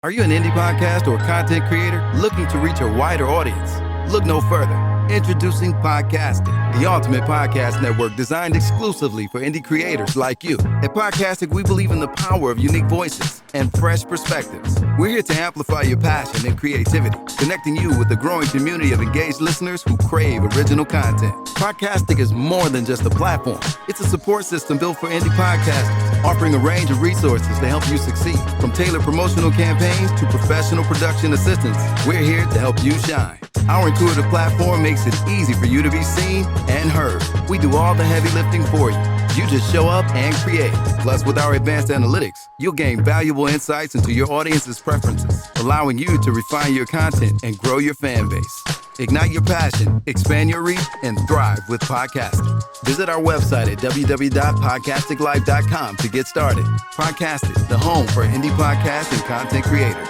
Are you an indie podcast or content creator looking to reach a wider audience? Look no further. Introducing Podcastic, the ultimate podcast network designed exclusively for indie creators like you. At Podcastic, we believe in the power of unique voices and fresh perspectives. We're here to amplify your passion and creativity, connecting you with a growing community of engaged listeners who crave original content. Podcastic is more than just a platform. It's a support system built for indie podcasters, offering a range of resources to help you succeed. From tailored promotional campaigns to professional production assistance, we're here to help you shine. Our intuitive platform makes it easy for you to be seen and heard. We do all the heavy lifting for you. You just show up and create. Plus, with our advanced analytics, you'll gain valuable insights into your audience's preferences, allowing you to refine your content and grow your fan base. Ignite your passion, expand your reach, and thrive with podcasting. Visit our website at www.podcasticlife.com to get started. Podcasting, the home for indie podcasts and content creators.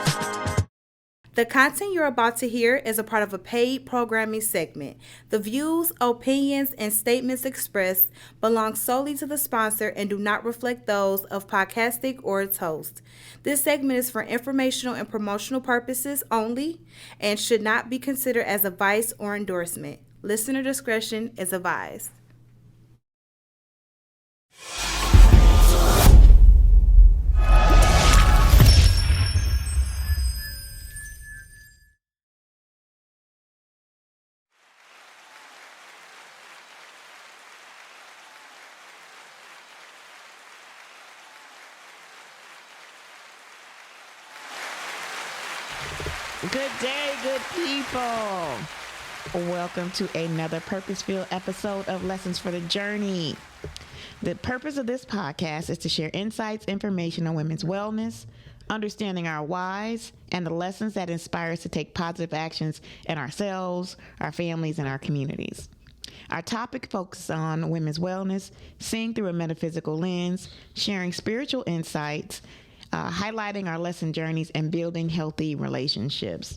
The content you're about to hear is a part of a paid programming segment. The views, opinions, and statements expressed belong solely to the sponsor and do not reflect those of Podcastic or its host. This segment is for informational and promotional purposes only and should not be considered as advice or endorsement. Listener discretion is advised. Good day, good people. Welcome to another purpose-filled episode of Lessons for the Journey. The purpose of this podcast is to share insights, information on women's wellness, understanding our whys, and the lessons that inspire us to take positive actions in ourselves, our families, and our communities. Our topic focuses on women's wellness, seeing through a metaphysical lens, sharing spiritual insights, highlighting our lesson journeys, and building healthy relationships.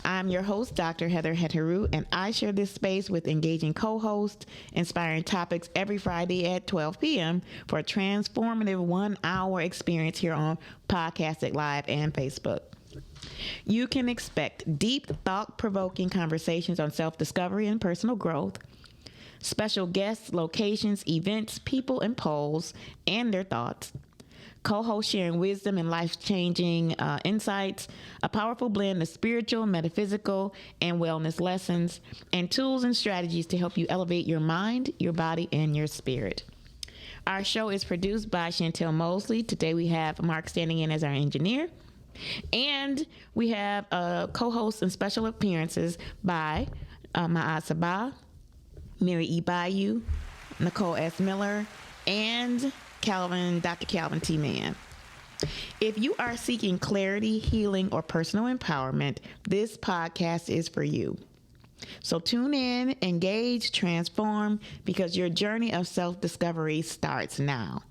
I'm your host, Dr. Hetheru, and I share this space with engaging co-hosts, inspiring topics every Friday at 12 p.m. for a transformative 1-hour experience here on Podcastic Live and Facebook. You can expect deep, thought-provoking conversations on self-discovery and personal growth, special guests, locations, events, people, and polls, and their thoughts, co-host sharing wisdom and life-changing insights, a powerful blend of spiritual, metaphysical, and wellness lessons, and tools and strategies to help you elevate your mind, your body, and your spirit. Our show is produced by Chantel Mosley. Today we have Mark standing in as our engineer. And we have co-hosts and special appearances by Ma'at Sabah, Mary E. Bayou, Nicole S. Miller, and Dr. Calvin T. Mann. If you are seeking clarity, healing, or personal empowerment, this podcast is for you. So tune in, engage, transform, because your journey of self-discovery starts now.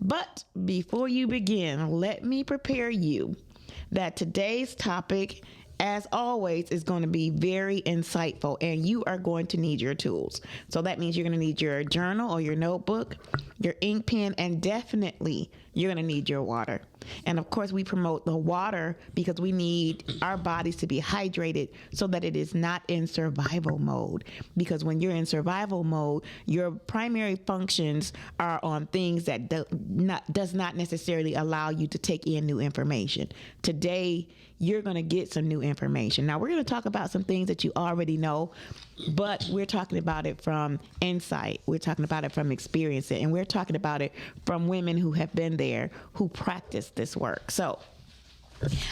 But before you begin, let me prepare you that today's topic, as always, is going to be very insightful, and you are going to need your tools. So that means you're going to need your journal or your notebook, your ink pen, and definitely you're going to need your water. And of course, we promote the water because we need our bodies to be hydrated so that it is not in survival mode. Because when you're in survival mode, your primary functions are on things that does not necessarily allow you to take in new information. Today, you're going to get some new information. Now, we're going to talk about some things that you already know, but we're talking about it from insight. We're talking about it from experience, and we're talking about it from women who have been there, who practice this work. So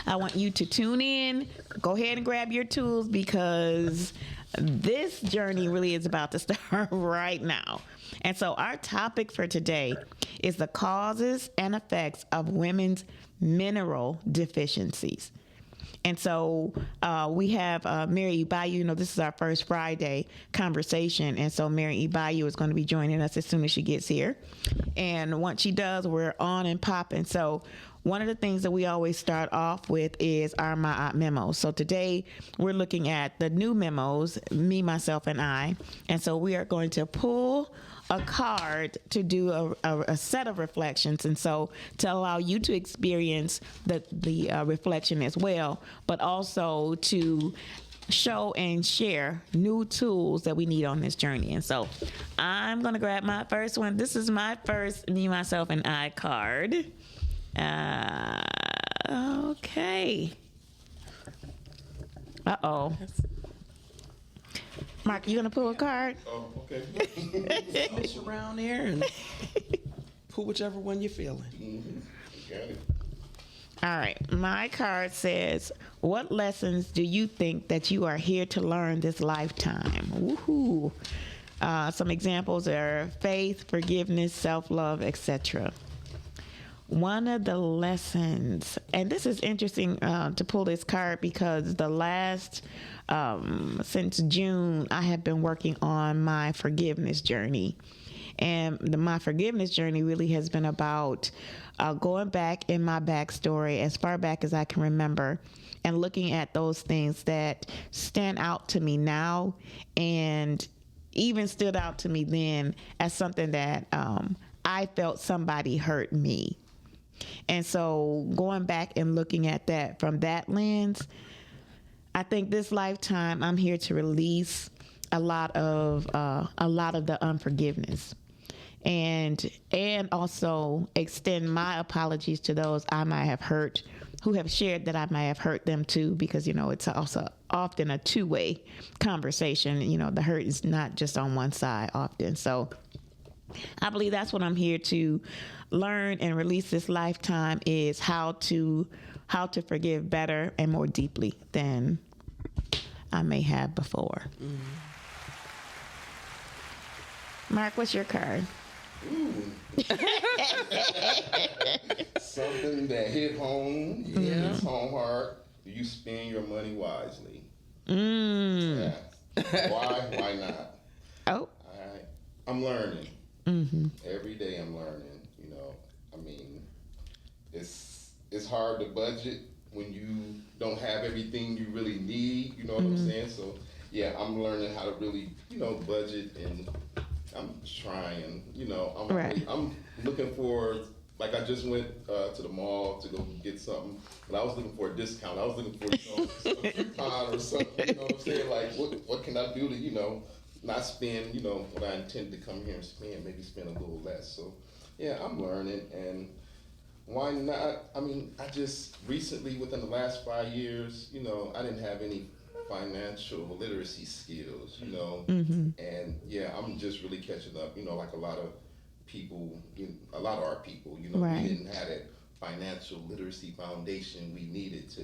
I want you to tune in, go ahead and grab your tools, because this journey really is about to start right now. And so our topic for today is the causes and effects of women's mineral deficiencies. And so we have Mary E. Bayou. You know, this is our first Friday conversation. And so Mary E. Bayou is going to be joining us as soon as she gets here. And once she does, we're on and popping. So one of the things that we always start off with is our Ma'at memos. So today we're looking at the new memos, me, myself, and I. And so we are going to pull a card to do a set of reflections, and so to allow you to experience the reflection as well, but also to show and share new tools that we need on this journey. And so I'm going to grab my first one. This is my first Me, Myself, and I card. Okay. Uh-oh. Mark, you going to pull a card? Oh, okay. Switch around there and pull whichever one you're feeling. Mm-hmm. Got it. All right. My card says, what lessons do you think that you are here to learn this lifetime? Woohoo. Some examples are faith, forgiveness, self-love, etc. One of the lessons, and this is interesting to pull this card because the last, since June, I have been working on my forgiveness journey. And my forgiveness journey really has been about going back in my backstory as far back as I can remember and looking at those things that stand out to me now and even stood out to me then as something that I felt somebody hurt me. And so going back and looking at that from that lens, I think this lifetime I'm here to release a lot of the unforgiveness. And also extend my apologies to those I might have hurt, who have shared that I might have hurt them too, because, it's also often a two-way conversation. The hurt is not just on one side often. So I believe that's what I'm here to learn and release this lifetime, is how to forgive better and more deeply than I may have before. Mm. Mark, what's your card? Something that hit home, hits home hard. You spend your money wisely. Yeah. Why not? Oh. I'm learning. Mm-hmm. Every day I'm learning. It's hard to budget when you don't have everything you really need. You know what I'm saying? So yeah, I'm learning how to really budget, and I'm trying. I'm looking for. Like I just went to the mall to go get something, and I was looking for a discount. I was looking for a coupon or something. You know what I'm saying? Like what can I do to not spend what I intended to come here and spend, maybe spend a little less. So yeah, I'm learning, and why not? I just recently, within the last 5 years, I didn't have any financial literacy skills, and yeah, I'm just really catching up. Like a lot of people, a lot of our people, right. We didn't have that financial literacy foundation we needed to,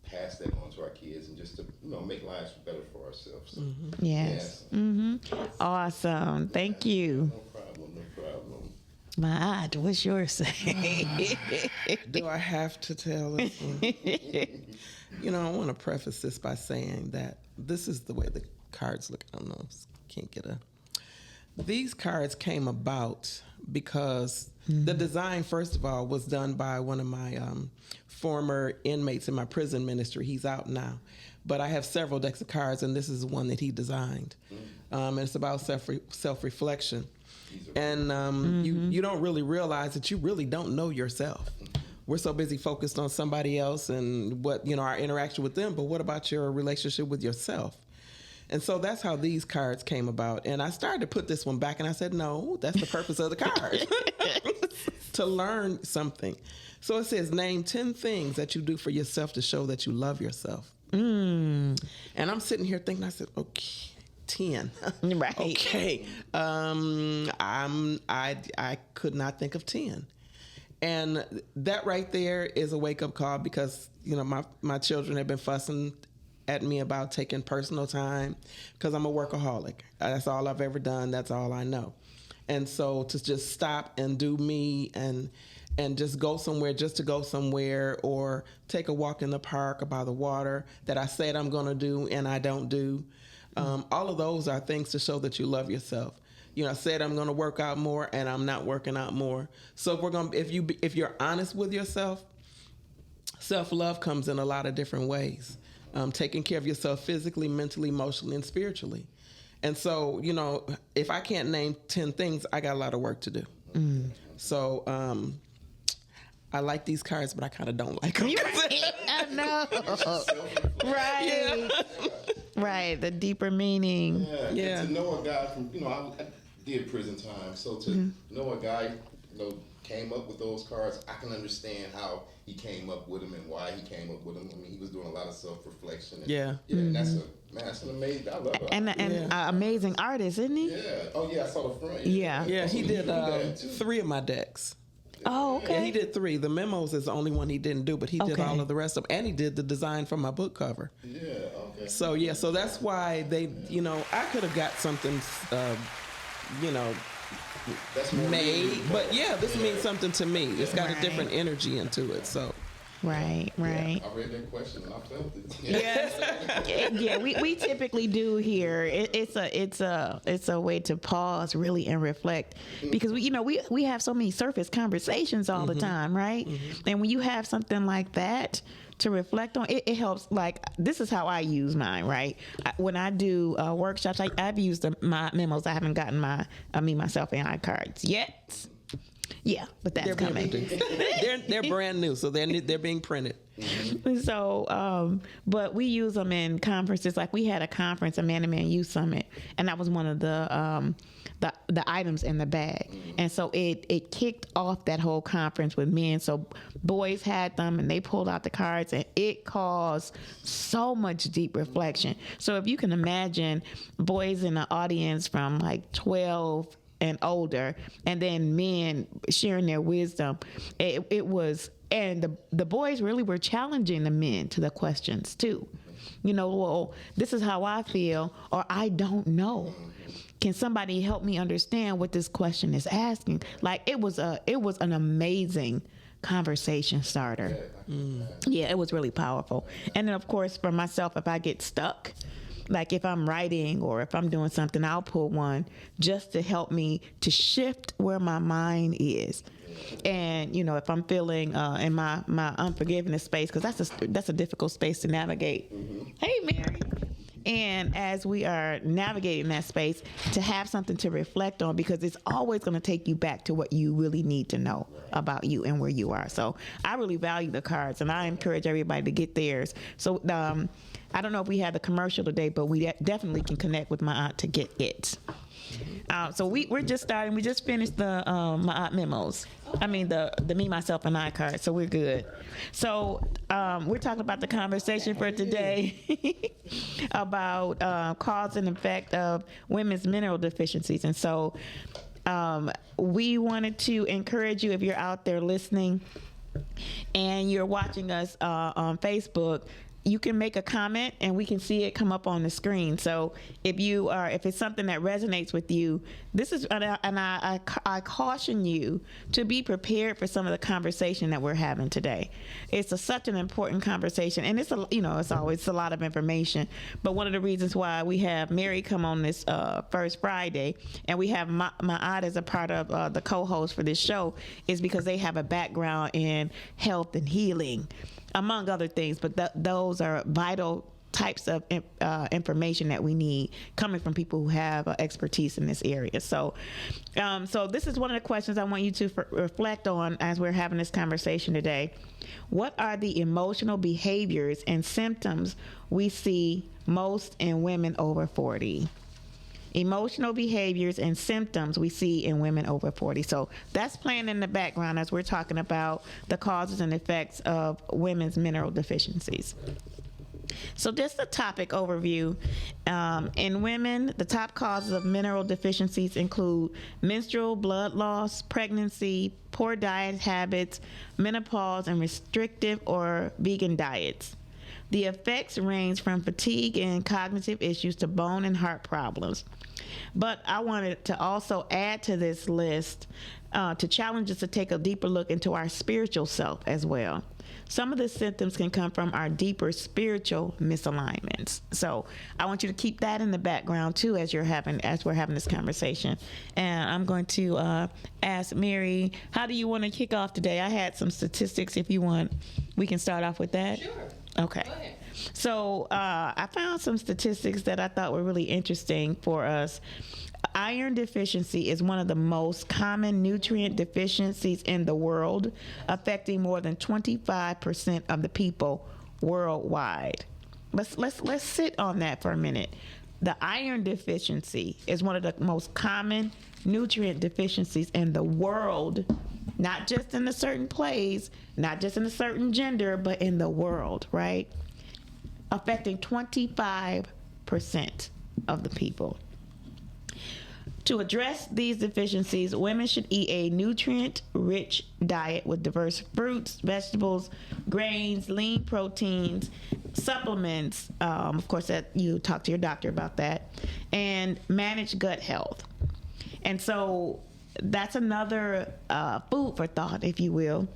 pass that on to our kids and just to, make lives better for ourselves. So, yes. Mm-hmm. Awesome. Thank you. No problem. My eye, what's yours say? Do I have to tell this one? I want to preface this by saying that this is the way the cards look. I don't know, can't get These cards came about because the design, first of all, was done by one of my former inmates in my prison ministry. He's out now. But I have several decks of cards, and this is one that he designed. And it's about self-reflection. And you don't really realize that you really don't know yourself. We're so busy focused on somebody else and what, our interaction with them, but what about your relationship with yourself? And so that's how these cards came about. And I started to put this one back, and I said, no, that's the purpose of the card, to learn something. So it says, name 10 things that you do for yourself to show that you love yourself. And I'm sitting here thinking, I said, okay, 10. Right. Okay. I could not think of 10. And that right there is a wake-up call because, my children have been fussing at me about taking personal time because I'm a workaholic. That's all I've ever done. That's all I know. And so to just stop and do me and just go somewhere just to go somewhere, or take a walk in the park or by the water that I said I'm going to do and I don't do. All of those are things to show that you love yourself. I said I'm going to work out more and I'm not working out more. So if you're honest with yourself, self-love comes in a lot of different ways. Taking care of yourself physically, mentally, emotionally, and spiritually. And so, if I can't name 10 things, I got a lot of work to do. So I like these cards, but I kind of don't like them. I know. Right. Yeah. Right. The deeper meaning. Yeah. To know a guy from, I did prison time. So to know a guy, came up with those cards, I can understand how he came up with them and why he came up with them. I mean, he was doing a lot of self-reflection. And, that's an amazing, I love it. And amazing artist, isn't he? Yeah. Oh, yeah, I saw the front. Yeah. Yeah, he did 3 of my decks. Oh, okay. Yeah, he did 3. The memos is the only one he didn't do, but he did all of the rest of them. And he did the design for my book cover. Yeah, okay. So that's why they, I could have got something, that's more made. But this means something to me. It's got a different energy into it, so. Right. Yeah, I read that question and I felt it. Yes. We typically do here. It's a way to pause really and reflect, because we have so many surface conversations all the time, right? And when you have something like that to reflect on, it helps. Like, this is how I use mine, right? When I do workshops, I've used my memos. I haven't gotten myself and I cards yet. Yeah, but that's coming. They're brand new, so they're being printed. So, but we use them in conferences. Like, we had a conference, a man-to-man youth summit, and that was one of the items in the bag. And so it kicked off that whole conference with men. So boys had them, and they pulled out the cards, and it caused so much deep reflection. So if you can imagine boys in the audience from like 12 and older, and then men sharing their wisdom, it was, and the boys really were challenging the men to the questions too. Well, this is how I feel, or I don't know. Can somebody help me understand what this question is asking? Like, it was an amazing conversation starter. Yeah, it was really powerful. And then, of course, for myself, if I get stuck, like if I'm writing or if I'm doing something, I'll pull one just to help me to shift where my mind is. And, if I'm feeling in my unforgiveness space, because that's a difficult space to navigate. Hey, Mary. And as we are navigating that space, to have something to reflect on, because it's always going to take you back to what you really need to know about you and where you are. So I really value the cards, and I encourage everybody to get theirs. So I don't know if we had the commercial today, but we definitely can connect with my aunt to get it. So we're just starting. We just finished the my aunt memos. I mean the me, myself, and I card. So we're good. So we're talking about the conversation for today about cause and effect of women's mineral deficiencies. And so we wanted to encourage you, if you're out there listening and you're watching us on Facebook, you can make a comment and we can see it come up on the screen. So if it's something that resonates with you, this is, and I caution you to be prepared for some of the conversation that we're having today. It's such an important conversation, and it's always a lot of information. But one of the reasons why we have Mary come on this first Friday, and we have my aunt as a part of the co-host for this show, is because they have a background in health and healing, among other things, but those are vital types of information that we need coming from people who have expertise in this area. So this is one of the questions I want you to reflect on as we're having this conversation today. What are the emotional behaviors and symptoms we see most in women over 40? Emotional behaviors and symptoms we see in women over 40. So that's playing in the background as we're talking about the causes and effects of women's mineral deficiencies. So just a topic overview. In women, the top causes of mineral deficiencies include menstrual blood loss, pregnancy, poor diet habits, menopause, and restrictive or vegan diets. The effects range from fatigue and cognitive issues to bone and heart problems. But I wanted to also add to this list to challenge us to take a deeper look into our spiritual self as well. Some of the symptoms can come from our deeper spiritual misalignments. So I want you to keep that in the background too as we're having this conversation. And I'm going to ask Mary, how do you want to kick off today? I had some statistics. If you want, we can start off with that. Sure. Okay. Go ahead. So I found some statistics that I thought were really interesting for us. Iron deficiency is one of the most common nutrient deficiencies in the world, affecting more than 25% of the people worldwide. Let's sit on that for a minute. The iron deficiency is one of the most common nutrient deficiencies in the world, not just in a certain place, not just in a certain gender, but in the world, right? Affecting 25% of the people. To address these deficiencies, women should eat a nutrient-rich diet with diverse fruits, vegetables, grains, lean proteins, supplements. Of course, that you talk to your doctor about that, and manage gut health. And so that's another food for thought, if you will.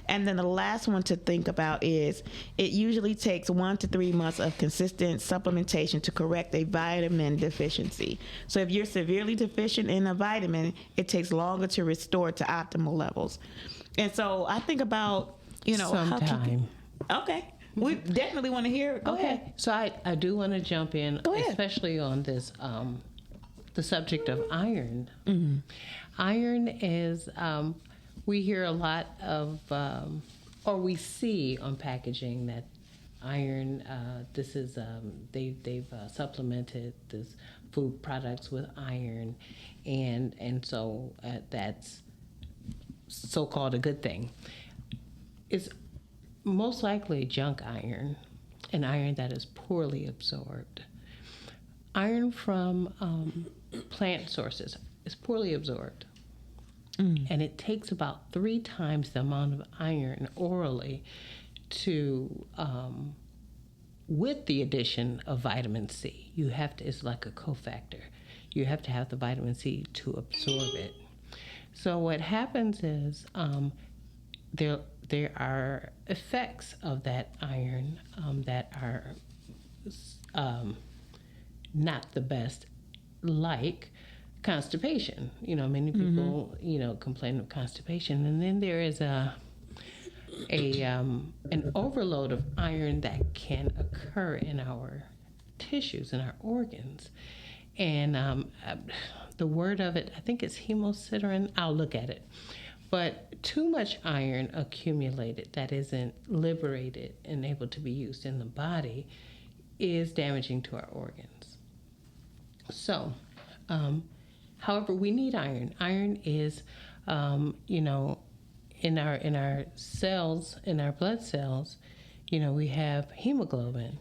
And then the last one to think about is it usually takes 1 to 3 months of consistent supplementation to correct a vitamin deficiency. So if you're severely deficient in a vitamin, it takes longer to restore to optimal levels. And so I think about, sometime. Okay. We definitely want to hear it. Go ahead. So I do want to jump in, Go ahead. especially on this, the subject of iron. Mm-hmm. Iron is, we hear a lot of, or we see on packaging that iron, this is, they've supplemented this food products with iron, and so that's so-called a good thing. It's most likely junk iron, and iron that is poorly absorbed. Iron from plant sources is poorly absorbed. And it takes about 3 times the amount of iron orally to, with the addition of vitamin C. You have to, it's like a cofactor. You have to have the vitamin C to absorb it. So what happens is there are effects of that iron that are not the best, like constipation. Many people, complain of constipation. And then there is an overload of iron that can occur in our tissues, in our organs. And the word of it, I think it's hemosiderin. I'll look at it. But too much iron accumulated that isn't liberated and able to be used in the body is damaging to our organs. So, however, we need iron. Iron is, in our cells, in our blood cells, we have hemoglobin.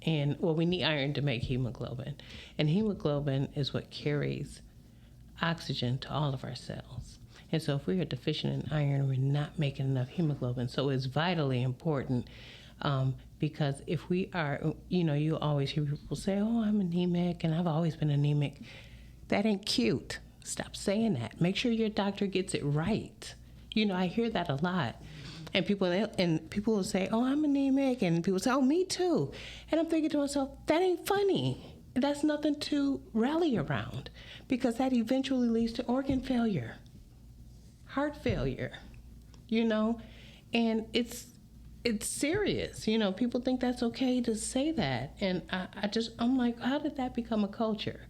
And, we need iron to make hemoglobin. And hemoglobin is what carries oxygen to all of our cells. And so if we are deficient in iron, we're not making enough hemoglobin. So it's vitally important because if we are, you always hear people say, oh, I'm anemic and I've always been anemic. That ain't cute. Stop saying that. Make sure your doctor gets it right. I hear that a lot. And people will say, oh, I'm anemic. And people say, oh, me too. And I'm thinking to myself, that ain't funny. That's nothing to rally around because that eventually leads to organ failure, heart failure, and it's serious. People think that's okay to say that. And I'm like, how did that become a culture?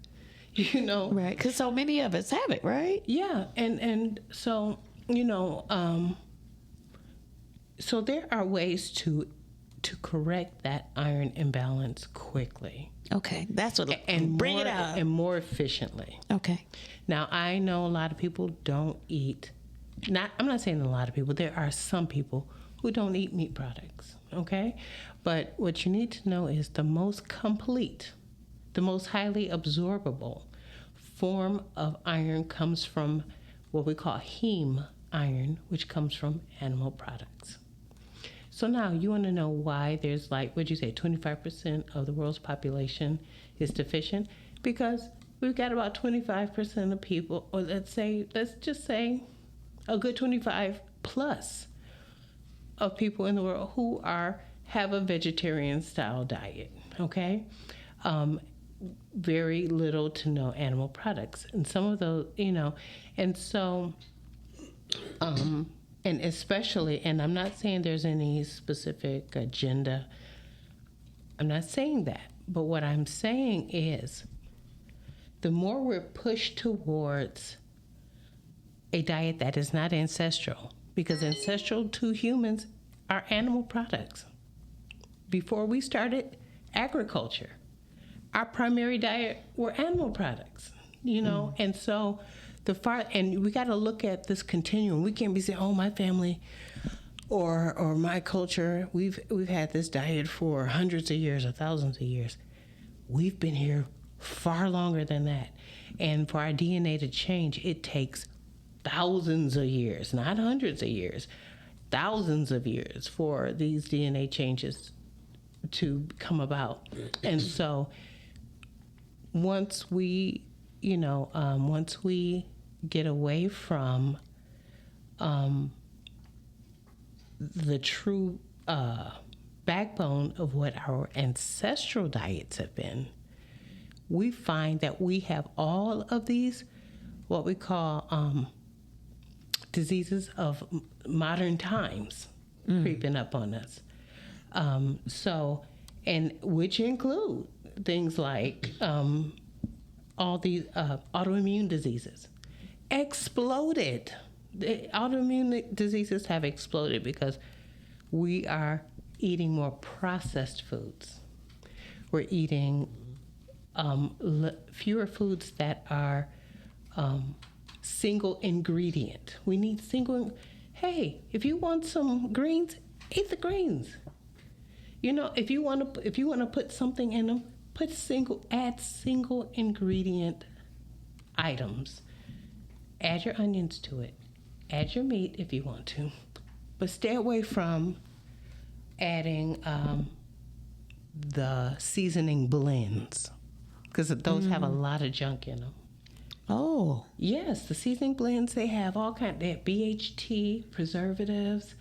Right, because so many of us have it, right? Yeah, and so, so there are ways to correct that iron imbalance quickly. Okay, that's what. And bring more, it out. and more efficiently. Okay. Now I know a lot of people don't eat. I'm not saying a lot of people. There are some people who don't eat meat products. Okay, but what you need to know is the most complete, the most highly absorbable form of iron comes from what we call heme iron, which comes from animal products. So now you want to know why there's 25% of the world's population is deficient? Because we've got about 25% of people, or let's just say a good 25 plus of people in the world who have a vegetarian style diet, okay? Very little to no animal products. And some of those, and so, and especially, and I'm not saying there's any specific agenda I'm not saying that. But what I'm saying is the more we're pushed towards a diet that is not ancestral, because ancestral to humans are animal products. Before we started agriculture, our primary diet were animal products, you know, and so and we got to look at this continuum. We can't be saying, "Oh, my family or my culture, we've had this diet for hundreds of years or thousands of years." We've been here far longer than that, and for our DNA to change, it takes thousands of years, not hundreds of years, thousands of years for these DNA changes to come about. And so once we get away from the true backbone of what our ancestral diets have been, we find that we have all of these, what we call diseases of modern times creeping up on us. And which include things like all these autoimmune diseases exploded. The autoimmune diseases have exploded because we are eating more processed foods. We're eating fewer foods that are single ingredient. We need hey, if you want some greens, eat the greens. You know, if you want to put something in them, add single ingredient items. Add your onions to it. Add your meat if you want to, but stay away from adding the seasoning blends, because those have a lot of junk in them. Oh. Yes, the seasoning blends, they have all kinds. They have BHT, preservatives.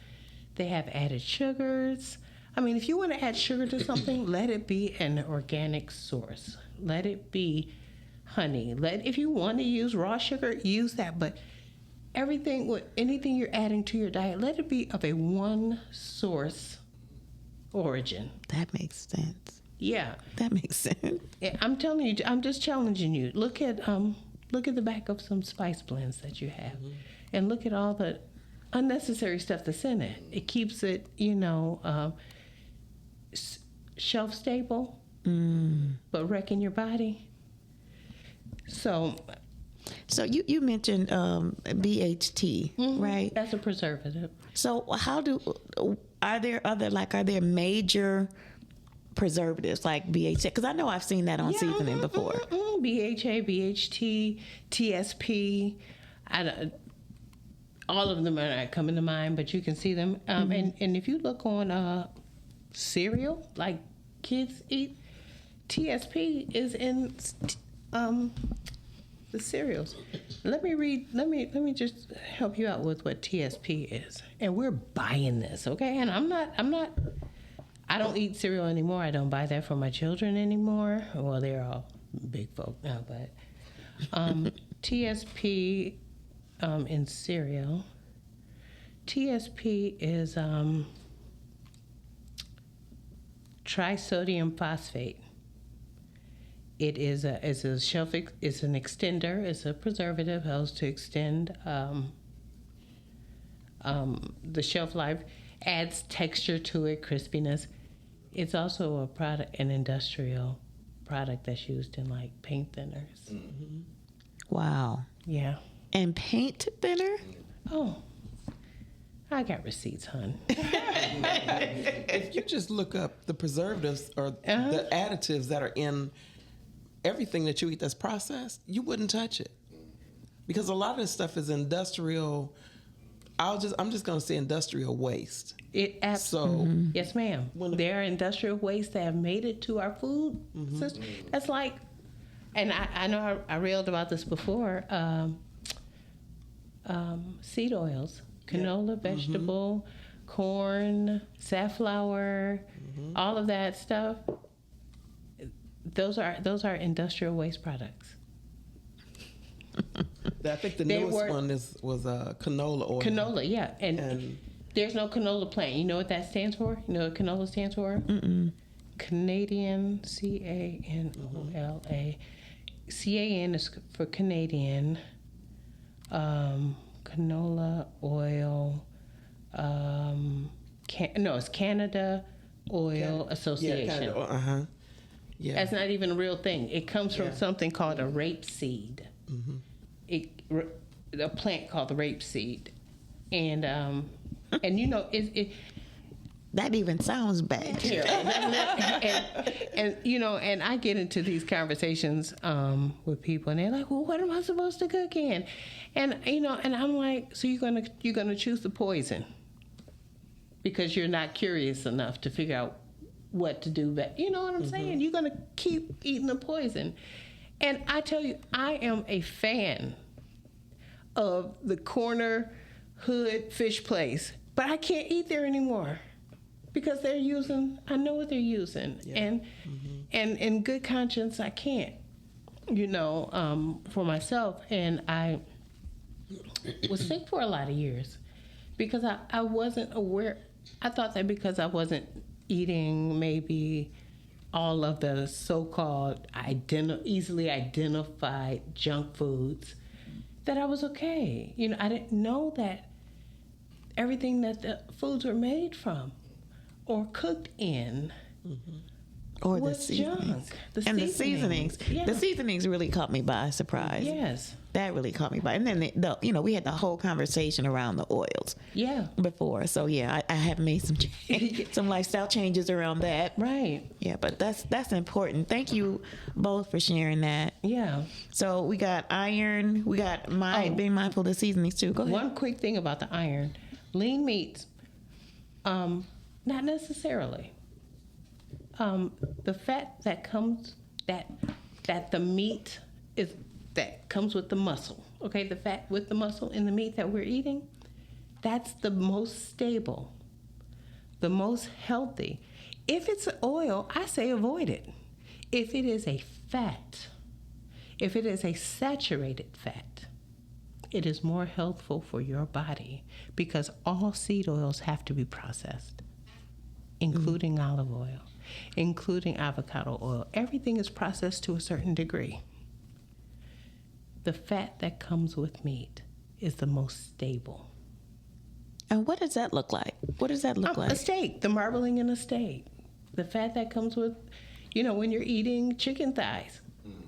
They have added sugars. I mean, if you want to add sugar to something, let it be an organic source. Let it be honey. If you want to use raw sugar, use that. But anything you're adding to your diet, let it be of a one source origin. That makes sense. Yeah. That makes sense. I'm telling you, I'm just challenging you. Look at the back of some spice blends that you have, and look at all the unnecessary stuff that's in it. It keeps it, shelf stable, but wrecking your body. So you mentioned BHT, right? That's a preservative. So are there major preservatives like BHA? Because I know I've seen that on seasoning before. BHA, BHT, TSP. All of them are not coming to mind, but you can see them. And if you look on cereal, like kids eat, TSP is in the cereals. Let me just help you out with what TSP is. And we're buying this, okay? And I don't eat cereal anymore. I don't buy that for my children anymore. Well, they're all big folk now, but TSP in cereal. TSP is trisodium phosphate. It is an extender. It's a preservative, helps to extend the shelf life, adds texture to it, crispiness. It's also an industrial product that's used in like paint thinners. Mm-hmm. Wow. Yeah. And paint thinner? Oh, I got receipts, hon. If you just look up the preservatives or the additives that are in everything that you eat that's processed, you wouldn't touch it. Because a lot of this stuff is industrial. I'm just going to say industrial waste. It absolutely. Yes, ma'am. There are industrial wastes that have made it to our food system. That's like, and I know I railed about this before, seed oils, canola, vegetable, corn, safflower, all of that stuff. Those are industrial waste products. I think the newest one was canola oil. Canola, yeah. And there's no canola plant. You know what that stands for? You know what canola stands for? Canadian, Canola. CAN is for Canadian. Canola oil. It's Canada Oil Association. Yeah, Canada. Yeah. That's not even a real thing. It comes from something called a rapeseed. A plant called the rapeseed, and that even sounds bad. And I get into these conversations with people, and they're like, "Well, what am I supposed to cook in?" And I'm like, "So you're gonna choose the poison because you're not curious enough to figure out what to do." But you know what I'm saying? You're gonna keep eating the poison. And I tell you, I am a fan of the corner hood fish place, but I can't eat there anymore. Because I know what they're using, and in good conscience, I can't, for myself. And I was sick for a lot of years because I wasn't aware. I thought that because I wasn't eating maybe all of the so-called easily identified junk foods, that I was okay. I didn't know that everything that the foods were made from or cooked in Or was the seasonings. junk. The seasonings. Yeah. The seasonings really caught me by surprise. Yes. That really caught me by. And then we had the whole conversation around the oils. Yeah. Before. So I have made some lifestyle changes around that. Right. Yeah, but that's important. Thank you both for sharing that. Yeah. So we got iron. We got being mindful of the seasonings too. Go ahead. One quick thing about the iron. Lean meats, not necessarily. The fat that comes, that the meat is, that comes with the muscle, okay? The fat with the muscle in the meat that we're eating, that's the most stable, the most healthy. If it's oil, I say avoid it. If it is a fat, if it is a saturated fat, it is more healthful for your body because all seed oils have to be processed, including olive oil, including avocado oil. Everything is processed to a certain degree. The fat that comes with meat is the most stable. And what does that look like? What does that look like? A steak, the marbling in a steak. The fat that comes with, when you're eating chicken thighs.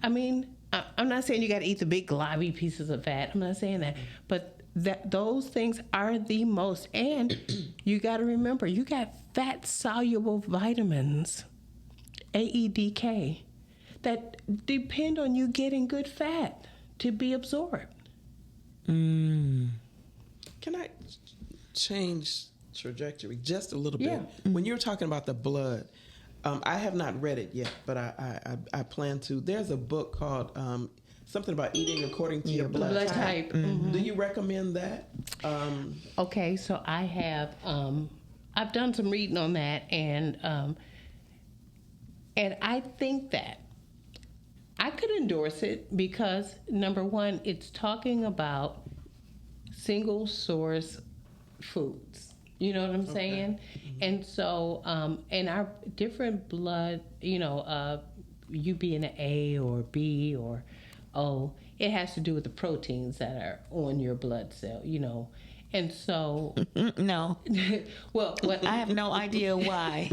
I mean, I'm not saying you got to eat the big globby pieces of fat. I'm not saying that. But those things are the most. And you got to remember, you got fat-soluble vitamins, AEDK, that depend on you getting good fat to be absorbed. Can I change trajectory just a little bit? Yeah. When you're talking about the blood, I have not read it yet, but I plan to. There's a book called something about eating according to your blood type. Mm-hmm. Do you recommend that? Okay, so I have I've done some reading on that, and I think that I could endorse it because, number one, it's talking about single source foods. You know what I'm saying? Mm-hmm. And so, in our different blood, you being an A or B or O, it has to do with the proteins that are on your blood cell, And so... No. Well, I have no idea why.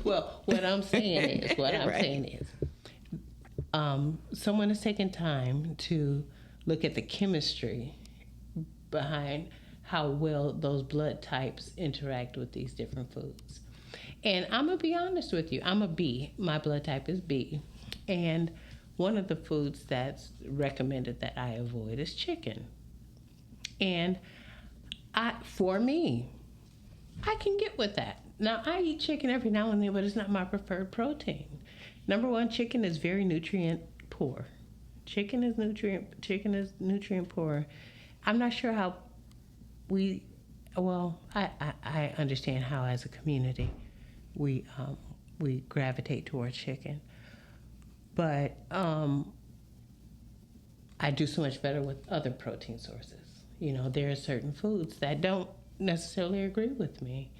Well, what I'm saying is, someone has taken time to look at the chemistry behind how well those blood types interact with these different foods. And I'm going to be honest with you. I'm a B. My blood type is B. And one of the foods that's recommended that I avoid is chicken. And for me, I can get with that. Now, I eat chicken every now and then, but it's not my preferred protein. Number one, chicken is very nutrient poor. Chicken is nutrient poor. I'm not sure how I understand how as a community we gravitate towards chicken. But I do so much better with other protein sources. There are certain foods that don't necessarily agree with me.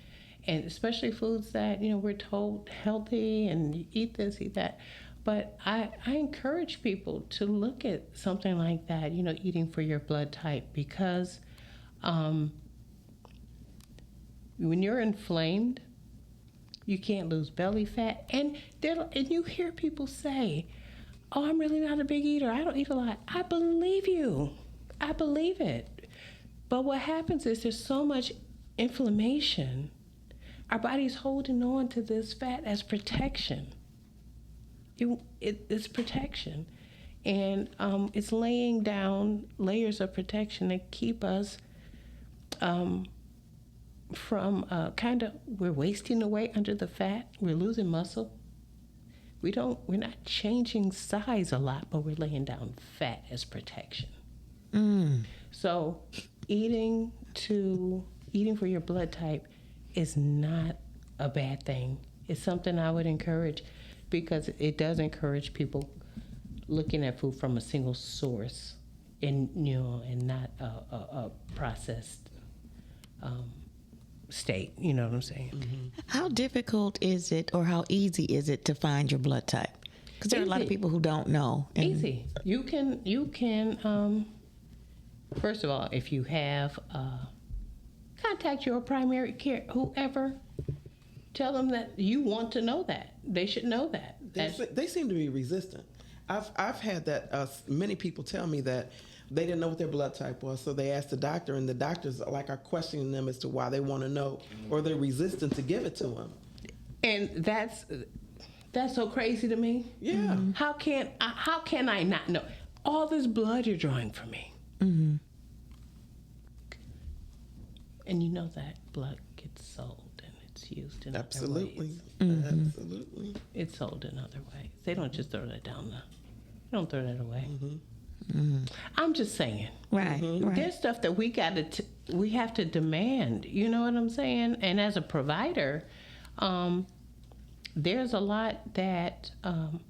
and especially foods that, we're told healthy and you eat this, eat that. But I encourage people to look at something like that, eating for your blood type, because when you're inflamed, you can't lose belly fat. And you hear people say, oh, I'm really not a big eater. I don't eat a lot. I believe you. I believe it. But what happens is there's so much inflammation. Our body's holding on to this fat as protection. It's protection. And it's laying down layers of protection that keep us from we're wasting away under the fat. We're losing muscle. We're not changing size a lot, but we're laying down fat as protection. So eating for your blood type is not a bad thing. It's something I would encourage, because it does encourage people looking at food from a single source, and not a processed state. You know what I'm saying? Mm-hmm. How difficult is it, or how easy is it to find your blood type? Because there are a lot of people who don't know. Easy. You can. First of all, if you have, contact your primary care, whoever. Tell them that you want to know that. They should know that. They seem to be resistant. I've had that. Many people tell me that they didn't know what their blood type was, so they asked the doctor, and the doctors are questioning them as to why they want to know, or they're resistant to give it to them. And that's so crazy to me. Yeah. Mm-hmm. How can I not know? All this blood you're drawing from me. Mm-hmm. And you know that blood gets sold and it's used in other ways. Mm-hmm. Absolutely. It's sold in other ways. They don't just throw that down there. They don't throw that away. Mm-hmm. Mm-hmm. I'm just saying. Right. Right. There's stuff that we have to demand. You know what I'm saying? And as a provider, there's a lot that I'm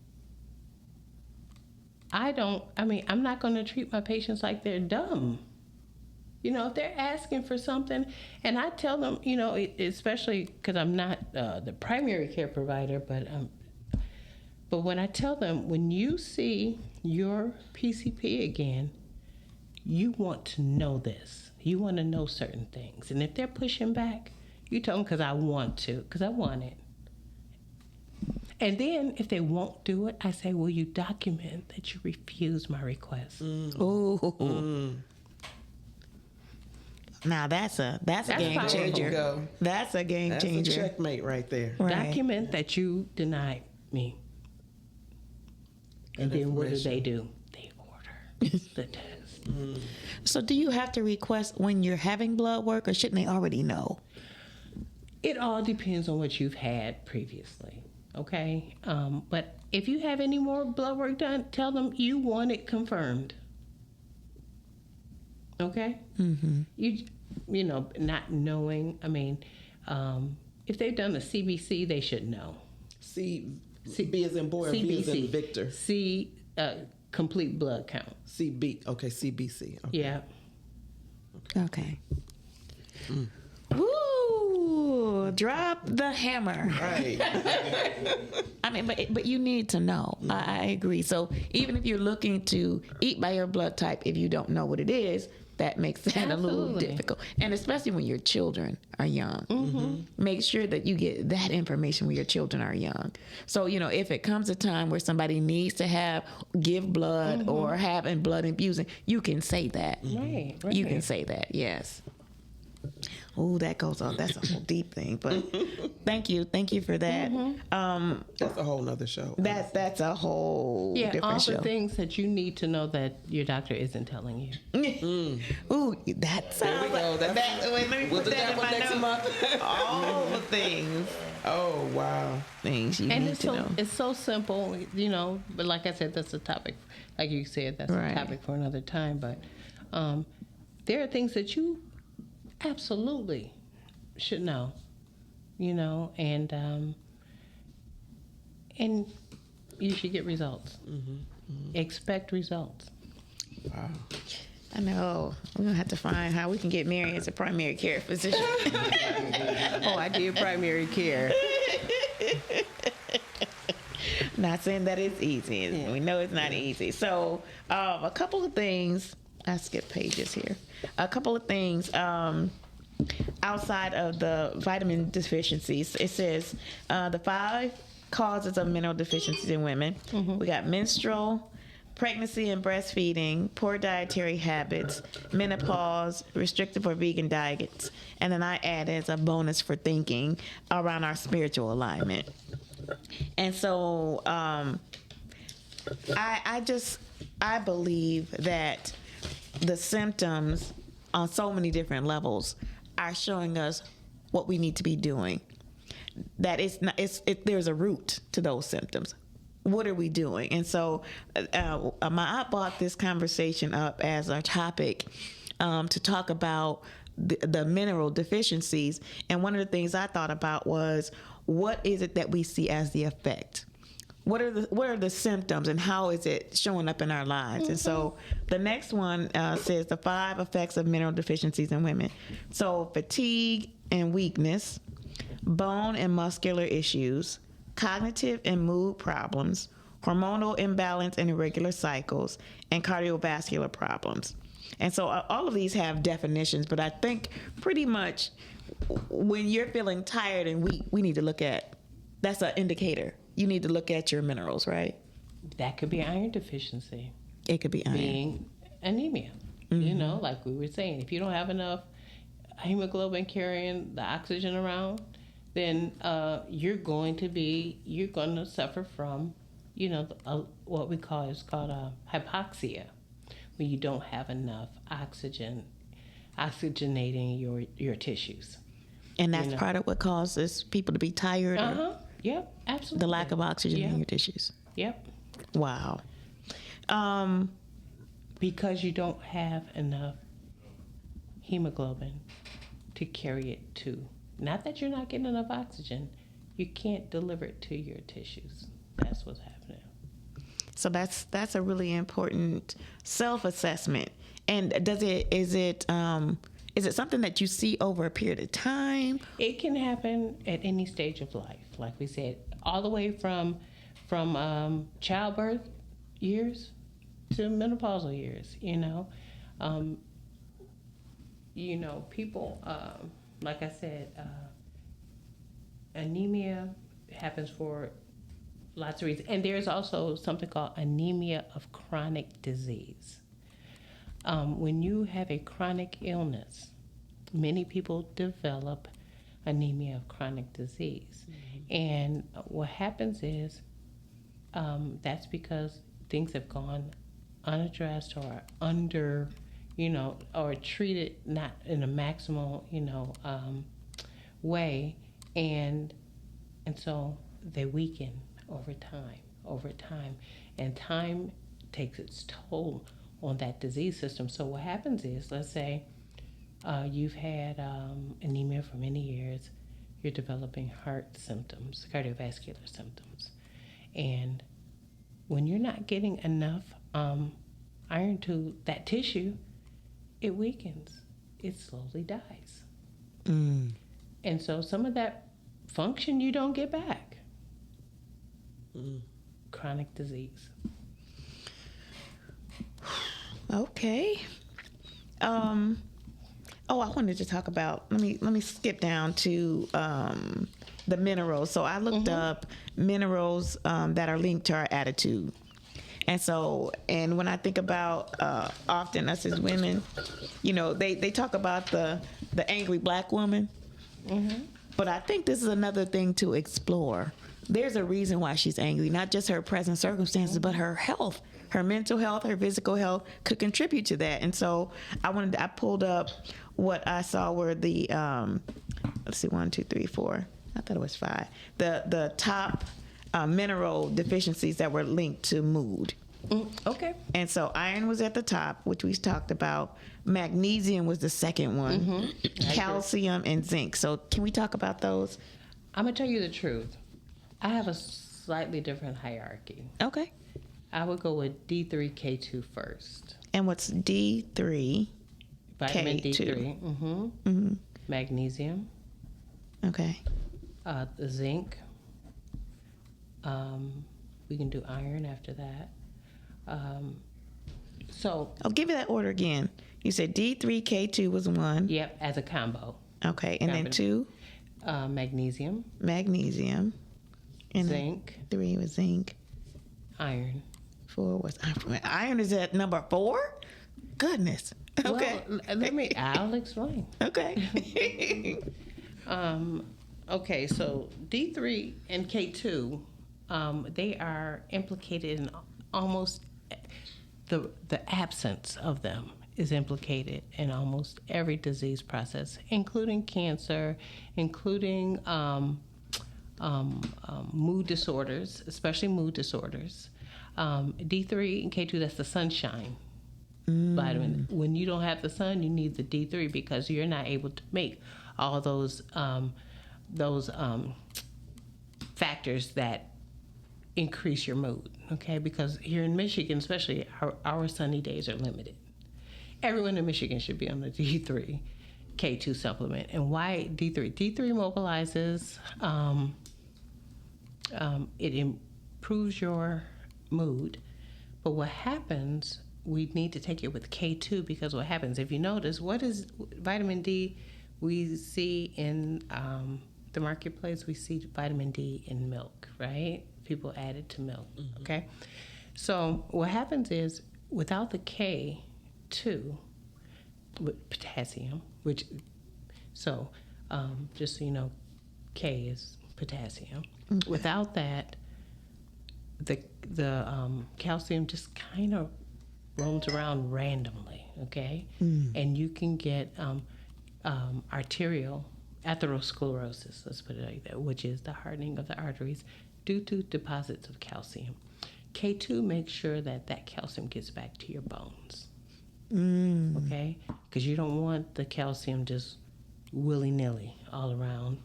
not going to treat my patients like they're dumb. If they're asking for something, and I tell them, especially because I'm not the primary care provider, but when I tell them, when you see your PCP again, you want to know this. You want to know certain things. And if they're pushing back, you tell them, because I want it. And then if they won't do it, I say, will you document that you refuse my request? Now that's a game changer. That's a game changer. That's a checkmate right there. Right. Document that you denied me. And then what do? They order the test. So do you have to request when you're having blood work, or shouldn't they already know? It all depends on what you've had previously, okay? But if you have any more blood work done, tell them you want it confirmed. Okay? Mm-hmm. Not knowing, if they've done a CBC, they should know. B as in boy, or B as in Victor? C, complete blood count. CB, okay, CBC. Okay. Yeah. Okay. Woo! Drop the hammer. Right. But you need to know. I agree. So even if you're looking to eat by your blood type, if you don't know what it is, that makes that a little difficult. And especially when your children are young. Mm-hmm. Make sure that you get that information when your children are young. So, if it comes a time where somebody needs to give blood or have a blood infusion, you can say that. Right. You can say that, yes. Oh, that goes on. That's a whole deep thing. But thank you for that. That's a whole nother show. That's a whole different all show. the things that you need to know that your doctor isn't telling you. Ooh, that sounds like that. Wait, let me put that in my next notes. month. All the things. Oh, wow. Things you need to know. It's so simple, but like I said, that's a topic. Like you said, that's a topic for another time. But there are things that you absolutely should know, and you should get results. Expect results. Wow. I know. We're going to have to find how we can get Mary as a primary care physician. Oh, I did primary care. Not saying that it's easy. Yeah. We know it's not easy. So, a couple of things. I skipped pages here. A couple of things outside of the vitamin deficiencies. It says the 5 causes of mineral deficiencies in women. We got menstrual, pregnancy and breastfeeding, poor dietary habits, menopause, restrictive or vegan diets, and then I add as a bonus for thinking around our spiritual alignment. And so I believe that the symptoms on so many different levels are showing us what we need to be doing. That there's a root to those symptoms. What are we doing? And so I brought this conversation up as our topic to talk about the mineral deficiencies. And one of the things I thought about was, what is it that we see as the effect? What are the symptoms and how is it showing up in our lives? And so the next one says the 5 effects of mineral deficiencies in women. So fatigue and weakness, bone and muscular issues, cognitive and mood problems, hormonal imbalance and irregular cycles, and cardiovascular problems. And so all of these have definitions, but I think pretty much when you're feeling tired and weak, we need to look at, that's an indicator. You need to look at your minerals, right? That could be iron deficiency. It could be iron. Being anemia. You know, like we were saying, if you don't have enough hemoglobin carrying the oxygen around, then you're going to suffer from, what we call, it's called hypoxia, when you don't have enough oxygenating your tissues. And that's part of what causes people to be tired. Yep, absolutely. The lack of oxygen in your tissues. Yep. Wow. Because you don't have enough hemoglobin to carry it to. Not that you're not getting enough oxygen, you can't deliver it to your tissues. That's what's happening. So that's a really important self-assessment. And is it something that you see over a period of time? It can happen at any stage of life, like we said, all the way from childbirth years to menopausal years. People, like I said, anemia happens for lots of reasons, and there's also something called anemia of chronic disease. When you have a chronic illness, many people develop anemia of chronic disease. And what happens is that's because things have gone unaddressed or under, or treated not in a maximal, way. And so they weaken over time. And time takes its toll on that disease system. So what happens is, let's say you've had anemia for many years, you're developing heart symptoms, cardiovascular symptoms. And when you're not getting enough iron to that tissue, it weakens. It slowly dies. And so some of that function you don't get back. Chronic disease. Okay. I wanted to talk about, let me skip down to the minerals. So I looked up minerals that are linked to our attitude. And when I think about often us as women, they talk about the angry black woman. But I think this is another thing to explore. There's a reason why she's angry, not just her present circumstances, but her health. Her mental health, her physical health could contribute to that. And so I pulled up what I saw were the, 1, 2, 3, 4. I thought it was 5. The top mineral deficiencies that were linked to mood. Okay. And so iron was at the top, which we talked about. Magnesium was the second one. Calcium and zinc. So can we talk about those? I'm going to tell you the truth. I have a slightly different hierarchy. Okay. I would go with D3, K2 first. And what's D3? Vitamin K2. D3. Magnesium. Okay. The zinc. We can do iron after that. So. I'll give you that order again. You said D3, K2 was 1. Yep, as a combo. Okay, and then 2? Magnesium. Magnesium. And Zinc. 3 was zinc. Iron. 4 was iron. Is at number 4? Goodness. Okay. Well, I'll explain. Okay. Okay, so D3 and K2, they are implicated in almost the absence of them is implicated in almost every disease process, including cancer, including mood disorders, especially mood disorders. D3 and K2, that's the sunshine vitamin. When you don't have the sun, you need the D3 because you're not able to make all those factors that increase your mood, okay? Because here in Michigan, especially, our sunny days are limited. Everyone in Michigan should be on the D3 K2 supplement. And why D3? D3 mobilizes, it improves your mood. But what happens, we need to take it with K2 because what happens, if you notice, what is vitamin D we see in the marketplace? We see vitamin D in milk, right? People add it to milk, okay? So what happens is without the K2 with potassium, just so you know, K is potassium. Without that, the calcium just kind of roams around randomly, okay? And you can get arterial atherosclerosis, let's put it like that, which is the hardening of the arteries due to deposits of calcium. K2 makes sure that calcium gets back to your bones, okay? Because you don't want the calcium just willy-nilly all around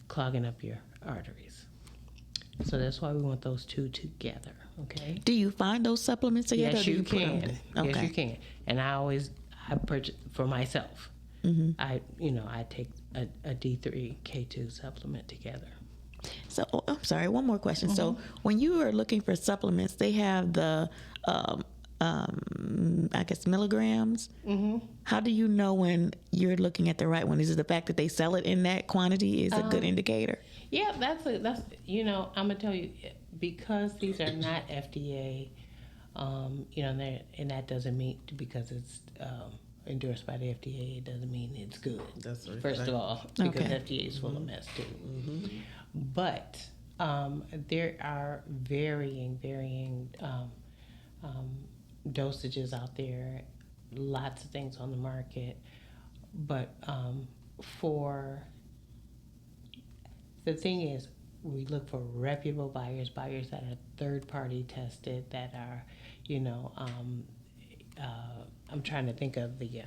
clogging up your arteries. So that's why we want those two together, okay? Do you find those supplements together? Yes, you can. Okay. Yes, you can. And I purchase for myself. I take a D3 K2 supplement together. So, I'm sorry, one more question. So, when you are looking for supplements, they have the, I guess, milligrams. How do you know when you're looking at the right one? Is it the fact that they sell it in that quantity is a good indicator? Yeah, that's I'm gonna tell you, because these are not FDA, and that doesn't mean because it's endorsed by the FDA, it doesn't mean it's good. That's right. First of all, because FDA is full of mess too. But there are varying dosages out there, lots of things on the market. But the thing is, we look for reputable buyers that are third-party tested, that are, I'm trying to think of the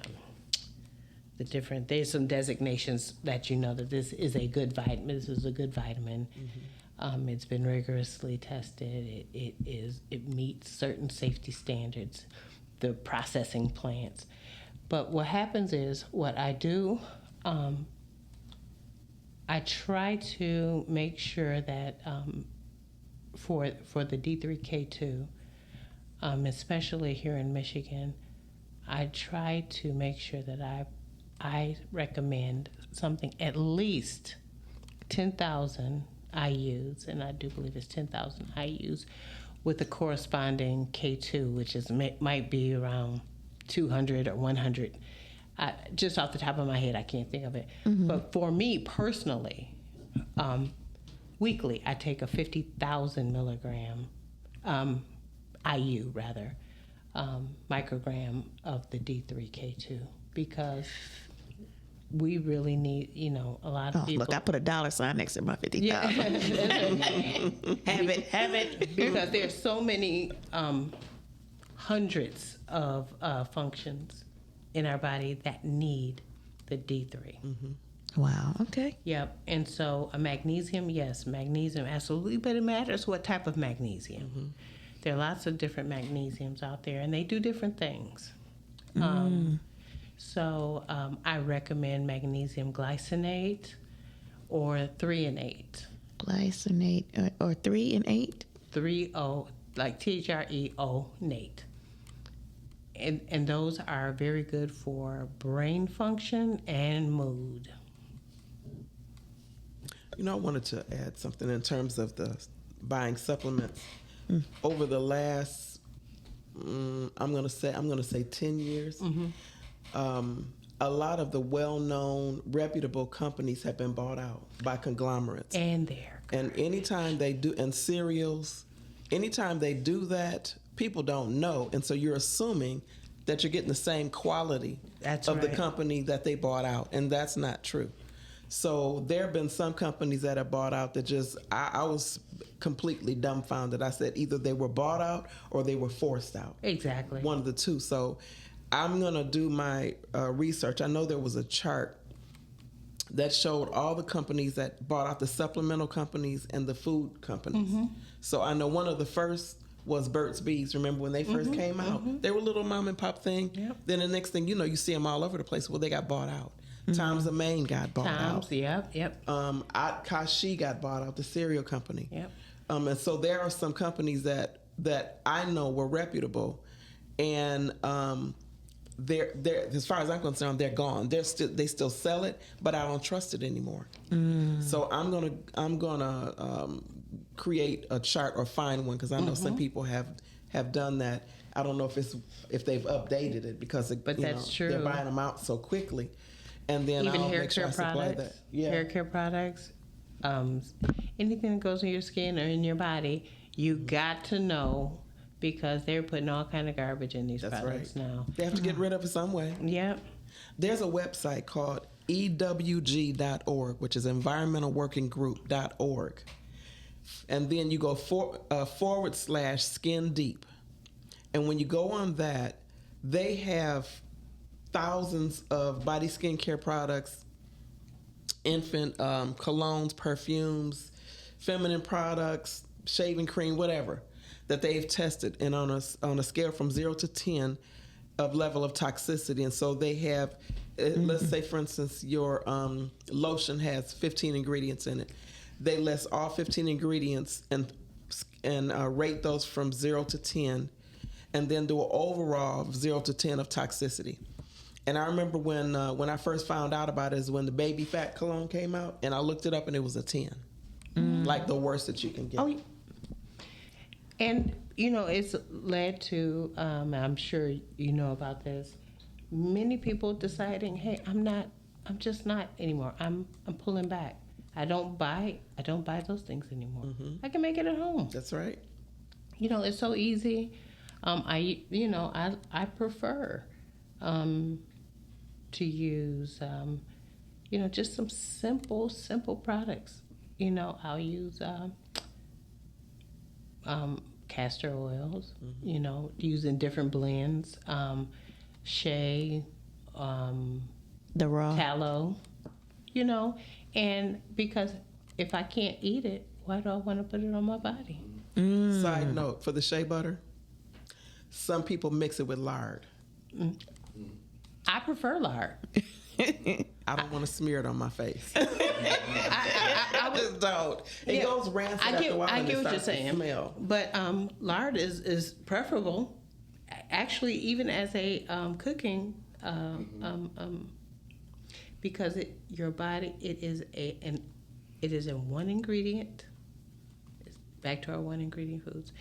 different, there's some designations that that this is a good vitamin, it's been rigorously tested, it meets certain safety standards, the processing plants. But what happens is, what I do, I try to make sure that for the D3K2, especially here in Michigan, I try to make sure that I recommend something at least 10,000 IUs, and I do believe it's 10,000 IUs, with the corresponding K2, which might be around 200 or 100. Just off the top of my head, I can't think of it. But for me personally, weekly, I take a 50,000 milligram IU, microgram of the D3K2, because we really need, a lot of people. Look, I put a $sign next to my 50,000. Yeah. Have it. Because there's so many hundreds of functions in our body that need the D3. Wow, okay. Yep. And so a magnesium, yes, magnesium, absolutely, but it matters what type of magnesium. There are lots of different magnesiums out there, and they do different things. So I recommend magnesium glycinate or 3 and 8. Glycinate or 3 and 8? 3-O, like THREO, Nate. And those are very good for brain function and mood. You know, I wanted to add something in terms of the buying supplements. Over the last, I'm gonna say 10 years, a lot of the well-known, reputable companies have been bought out by conglomerates. And there. And anytime they do, and cereals, anytime they do that, people don't know, and so you're assuming that you're getting the same quality of the company that they bought out, and that's not true. So there have been some companies that have bought out that just, I was completely dumbfounded. I said either they were bought out or they were forced out. Exactly. One of the two. So I'm going to do my research. I know there was a chart that showed all the companies that bought out, the supplemental companies and the food companies. So I know one of the first was Burt's Bees. Remember when they first came out? They were a little mom and pop thing. Yep. Then the next thing you know, you see them all over the place. Well, they got bought out. Times of Maine got bought out. Yep. Kashi got bought out, the cereal company. Yep. And so there are some companies that I know were reputable, and they're as far as I'm concerned, they're gone. They still sell it, but I don't trust it anymore. So I'm gonna create a chart or find one, because I know some people have done that. I don't know if they've updated it, because that's true. They're buying them out so quickly. And then Even I'll hair make sure care I supply products, that. Yeah. hair care products, anything that goes in your skin or in your body, you got to know, because they're putting all kind of garbage in these products now. They have to get rid of it some way. Yep. There's a website called EWG.org, which is environmentalworkinggroup.org. And then you go /skin deep. And when you go on that, they have thousands of body skincare products, infant colognes, perfumes, feminine products, shaving cream, whatever, that they've tested, and on a scale from 0 to 10 of level of toxicity. And so they have, let's say for instance, your lotion has 15 ingredients in it. They list all 15 ingredients and rate those from 0 to 10, and then do an overall of 0 to 10 of toxicity. And I remember when I first found out about it is when the baby fat cologne came out, and I looked it up and it was a 10. Like the worst that you can get. Oh, and it's led to, I'm sure you know about this, many people deciding, hey, I'm just not anymore. I'm pulling back. I don't buy those things anymore. I can make it at home. That's right. It's so easy. I prefer to use, just some simple products. I'll use castor oils, using different blends, shea, the raw tallow, and because if I can't eat it, why do I want to put it on my body? Side note, for the shea butter, some people mix it with lard. I prefer lard. I don't want to smear it on my face. I just don't. It goes rancid after a while. I get what you're saying. Smell. But lard is preferable. Actually, even as a cooking, because your body, it is in one ingredient. Back to our one ingredient foods.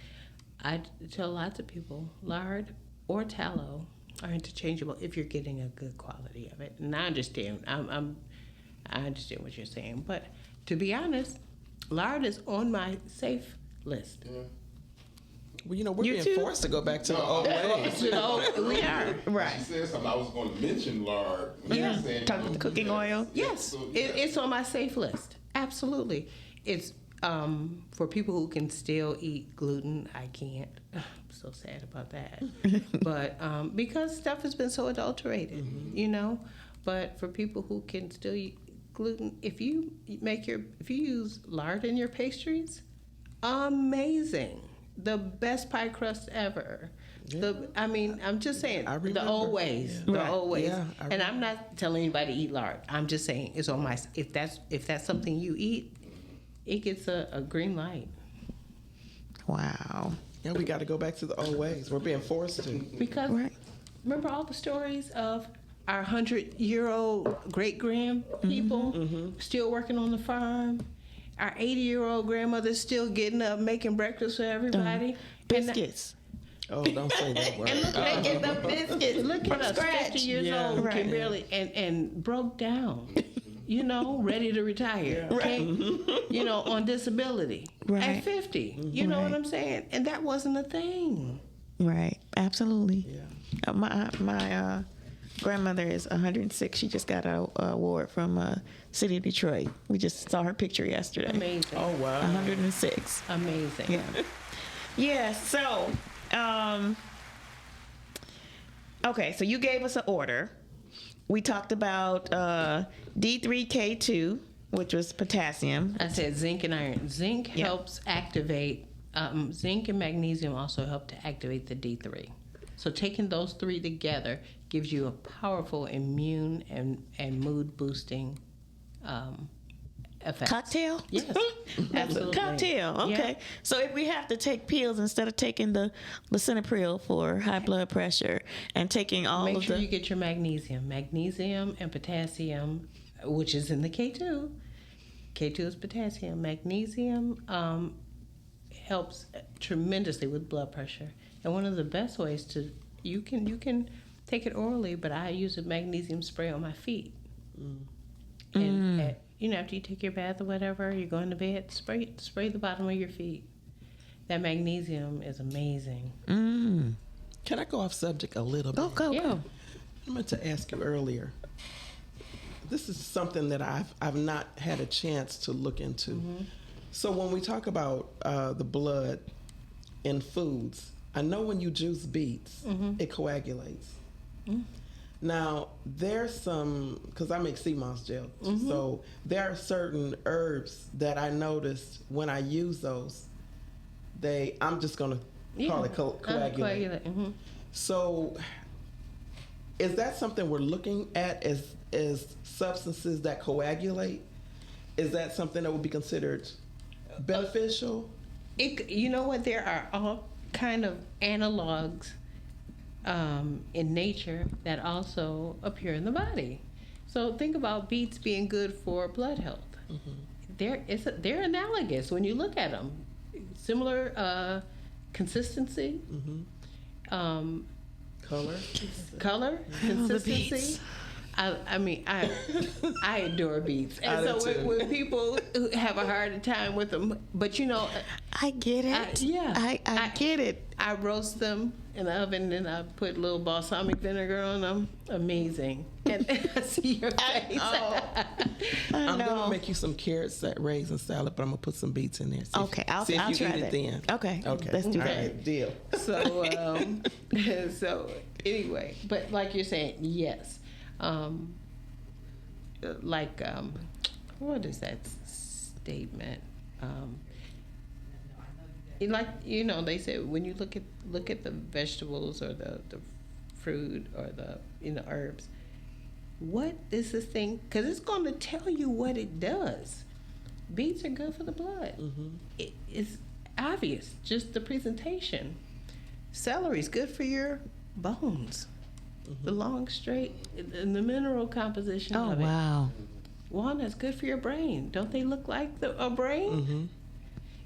I tell lots of people lard or tallow are interchangeable if you're getting a good quality of it. And I understand. I understand what you're saying. But to be honest, lard is on my safe list. Well, we're being forced to go back to the old ways. We are. Right. She said something. I was going to mention lard. Yeah. Talking about cooking oil. Yes, So, it's on my safe list. Absolutely. It's for people who can still eat gluten. I can't. I'm so sad about that. But because stuff has been so adulterated, But for people who can still eat gluten, if you use lard in your pastries, amazing. the best pie crust ever. Yeah. I'm just saying, I remember. the old ways, Yeah. the old ways. Yeah, I and I'm not telling anybody to eat lard. I'm just saying it's on my. If that's something you eat, it gets a green light. Wow. Yeah, we got to go back to the old ways. We're being forced to. Because remember all the stories of our 100-year-old great-grand people still working on the farm? Our 80-year-old grandmother still getting up making breakfast for everybody. Biscuits. Oh, don't say that word. And look, making the biscuits. Look at us, scratch. 50 years old, Right. can barely, and broke down. Ready to retire. On disability Right. at 50. You know what I'm saying? And that wasn't a thing. Right. Absolutely. Yeah. My grandmother is 106. She just got an award from City of Detroit. We just saw her picture yesterday. Amazing. Oh, wow. 106. Amazing. Yeah. Yeah. So, okay. So you gave us an order. We talked about D3K2, which was potassium. I said zinc and iron. Zinc helps activate. Zinc and magnesium also help to activate the D3. So taking those three together gives you a powerful immune and mood boosting effect. Cocktail? Yes, absolutely. Cocktail. Okay. Yeah. So if we have to take pills instead of taking the lisinopril for high blood pressure and taking all Make of sure the you get your magnesium. Magnesium and potassium, which is in the K2. K2 is potassium. Magnesium helps tremendously with blood pressure. And one of the best ways you can take it orally, but I use a magnesium spray on my feet. And after you take your bath or whatever, you're going to bed, spray the bottom of your feet. That magnesium is amazing. Can I go off subject a little bit? Go. I meant to ask you earlier. This is something that I've not had a chance to look into. So when we talk about the blood in foods, I know when you juice beets, it coagulates. Now, there's some, because I make sea moss gel, so there are certain herbs that I noticed when I use those, I'm just going to call it coagulate. So is that something we're looking at as substances that coagulate? Is that something that would be considered beneficial? You know what? There are all kind of analogs in nature that also appear in the body. So think about beets being good for blood health. They're analogous when you look at them. Similar consistency, Color? consistency. I adore beets, and I do so too. when people have a hard time with them, but I get it. I get it. I roast them in the oven, and I put a little balsamic vinegar on them. Amazing. And I see your face. I'm going to make you some carrots, raisin salad, but I'm going to put some beets in there. Okay, I'll try eat that. it then. Okay, Okay. let's do All that. right, deal. So anyway, but like you're saying, yes. What is that statement? They said when you look at the vegetables or the fruit or the herbs, what is this thing? Because it's going to tell you what it does. Beets are good for the blood. It's obvious, just the presentation. Celery is good for your bones. The long, straight, and the mineral composition of it. Oh, wow. Walnut's good for your brain. Don't they look like a brain?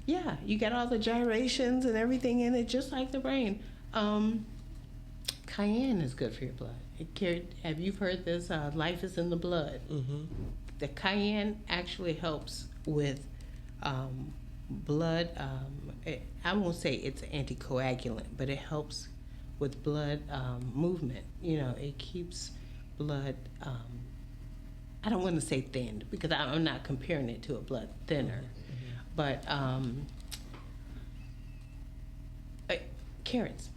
Yeah, you got all the gyrations and everything in it, just like the brain. Cayenne is good for your blood. Have you heard this? Life is in the blood. The cayenne actually helps with blood. I won't say it's anticoagulant, but it helps with blood movement. It keeps blood. I don't want to say thinned because I'm not comparing it to a blood thinner, but carrots.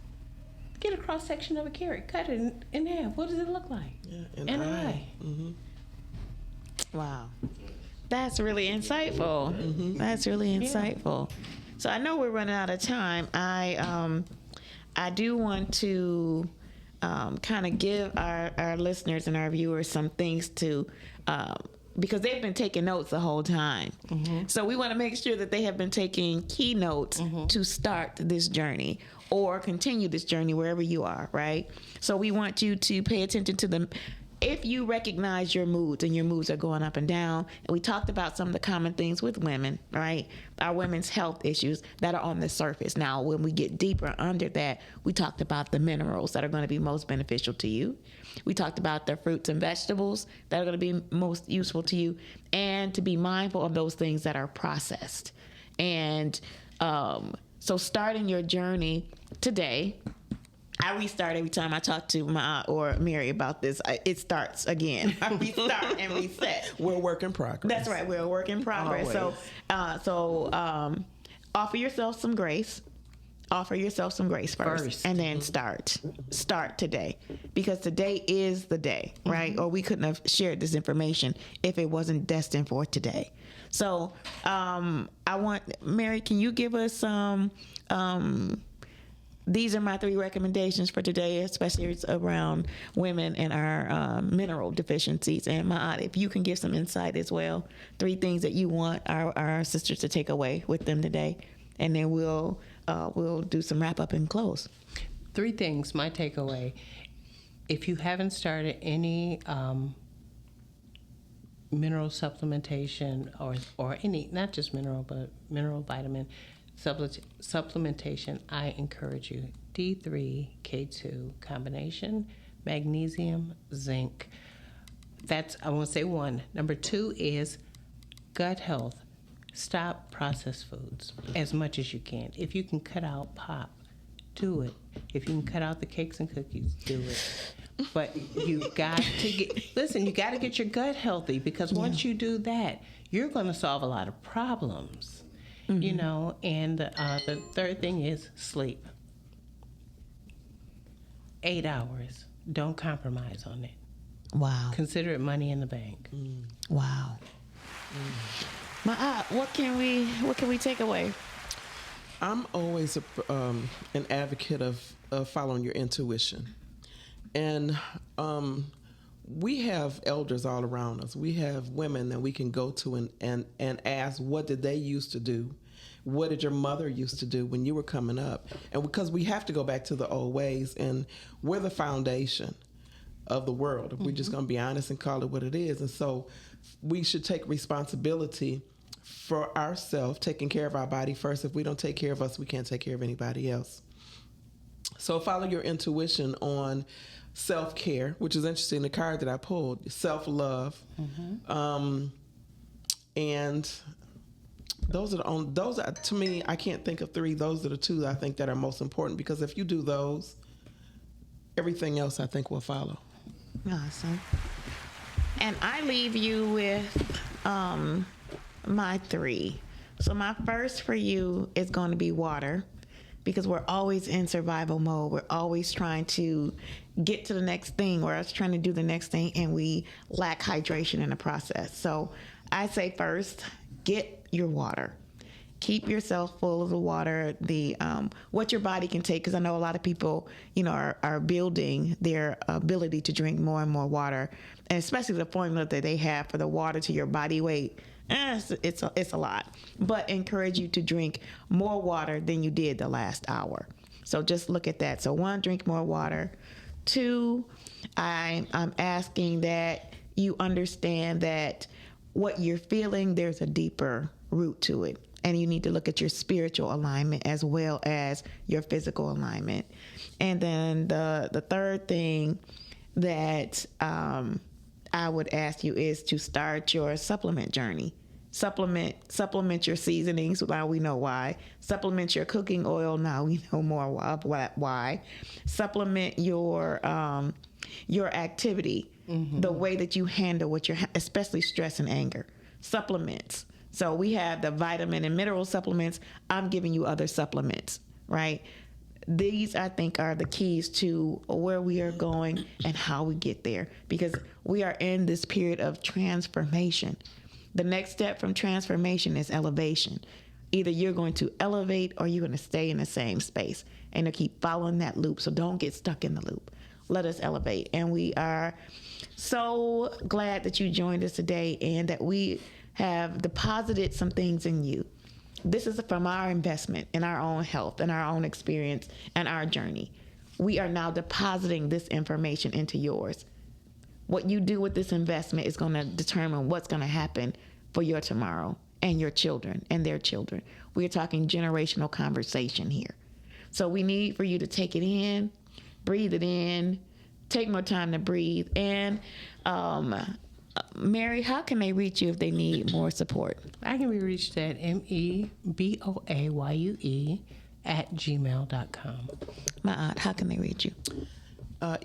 Get a cross section of a carrot, cut it in half. What does it look like? Yeah, an eye. Wow. That's really insightful. That's really insightful. So I know we're running out of time. I do want to kind of give our listeners and our viewers some things to, because they've been taking notes the whole time. So we want to make sure that they have been taking key notes to start this journey or continue this journey wherever you are, right? So we want you to pay attention to them. If you recognize your moods and your moods are going up and down, and we talked about some of the common things with women, right? Our women's health issues that are on the surface. Now, when we get deeper under that, we talked about the minerals that are going to be most beneficial to you. We talked about the fruits and vegetables that are going to be most useful to you, and to be mindful of those things that are processed. And so starting your journey today, I restart every time I talk to my or Mary about this. It starts again. I restart and reset. We're a work in progress. That's right. We're a work in progress. Always. So offer yourself some grace. Offer yourself some grace first. And then start today, because today is the day, right? Or we couldn't have shared this information if it wasn't destined for today. So I want Mary, can you give us some? These are my 3 recommendations for today, especially around women and our mineral deficiencies. And Ma'at, if you can give some insight as well, 3 things that you want our sisters to take away with them today, and then we'll do some wrap up and close. 3 things, my takeaway. If you haven't started any mineral supplementation or any, not just mineral, but mineral, vitamin supplementation, I encourage you. D3, K2 combination, magnesium, zinc. That's, I want to say 1. Number 2 is gut health. Stop processed foods as much as you can. If you can cut out pop, do it. If you can cut out the cakes and cookies, do it. But you got to you got to get your gut healthy, because once you do that, you're going to solve a lot of problems. You know, and the 3rd thing is sleep. 8 hours. Don't compromise on it. Wow. Consider it money in the bank. Wow. Ma'at, what can we take away? I'm always an advocate of following your intuition. And we have elders all around us. We have women that we can go to and ask, what did they used to do? What did your mother used to do when you were coming up? And because we have to go back to the old ways, and we're the foundation of the world. If we're just going to be honest and call it what it is. And so we should take responsibility for ourselves, taking care of our body first. If we don't take care of us, we can't take care of anybody else. So follow your intuition on self-care, which is interesting, the card that I pulled, self-love. And those are to me, I can't think of 3. Those are the 2 that I think that are most important, because if you do those, everything else I think will follow. Awesome. And I leave you with my 3. So my first for you is going to be water, because we're always in survival mode. We're always trying to get to the next thing. We're always trying to do the next thing, and we lack hydration in the process. So I say first, get your water. Keep yourself full of the water, what your body can take, because I know a lot of people, are building their ability to drink more and more water, and especially the formula that they have for the water to your body weight. It's a lot, but encourage you to drink more water than you did the last hour. So just look at that. So 1, drink more water. 2, I'm asking that you understand that what you're feeling, there's a deeper root to it. And you need to look at your spiritual alignment as well as your physical alignment. And then the 3rd thing that I would ask you is to start your supplement journey. Supplement your seasonings. Now we know why. Supplement your cooking oil. Now we know more why. Supplement your activity, the way that you handle especially stress and anger. Supplements. So we have the vitamin and mineral supplements. I'm giving you other supplements, right? These, I think, are the keys to where we are going and how we get there, because we are in this period of transformation. The next step from transformation is elevation. Either you're going to elevate or you're going to stay in the same space and to keep following that loop. So don't get stuck in the loop. Let us elevate. And we are so glad that you joined us today and that we have deposited some things in you. This is from our investment in our own health and our own experience and our journey. We are now depositing this information into yours. What you do with this investment is going to determine what's going to happen for your tomorrow and your children and their children. We're talking generational conversation here. So we need for you to take it in, breathe it in, take more time to breathe. And Mary, how can they reach you if they need more support? I can be reached at meboaye@gmail.com. My aunt, how can they reach you?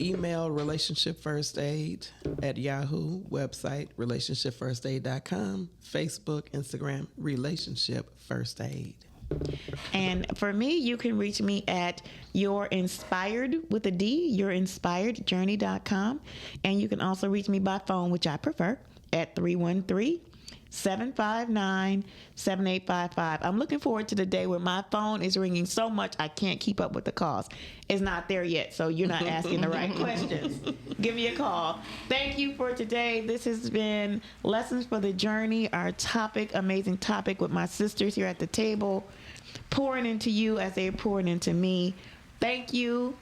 Email relationshipfirstaid@Yahoo, website relationshipfirstaid.com, Facebook, Instagram, Relationship First Aid. And for me, you can reach me at yourinspiredjourney.com. And you can also reach me by phone, which I prefer, at 313-759-7855. I'm looking forward to the day where my phone is ringing so much I can't keep up with the calls. It's not there yet, so you're not asking the right questions. Give me a call. Thank you for today. This has been Lessons for the Journey, our topic, amazing topic with my sisters here at the table, pouring into you as they're pouring into me. Thank you.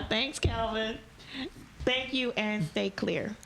Thanks, Calvin. Thank you, and stay clear.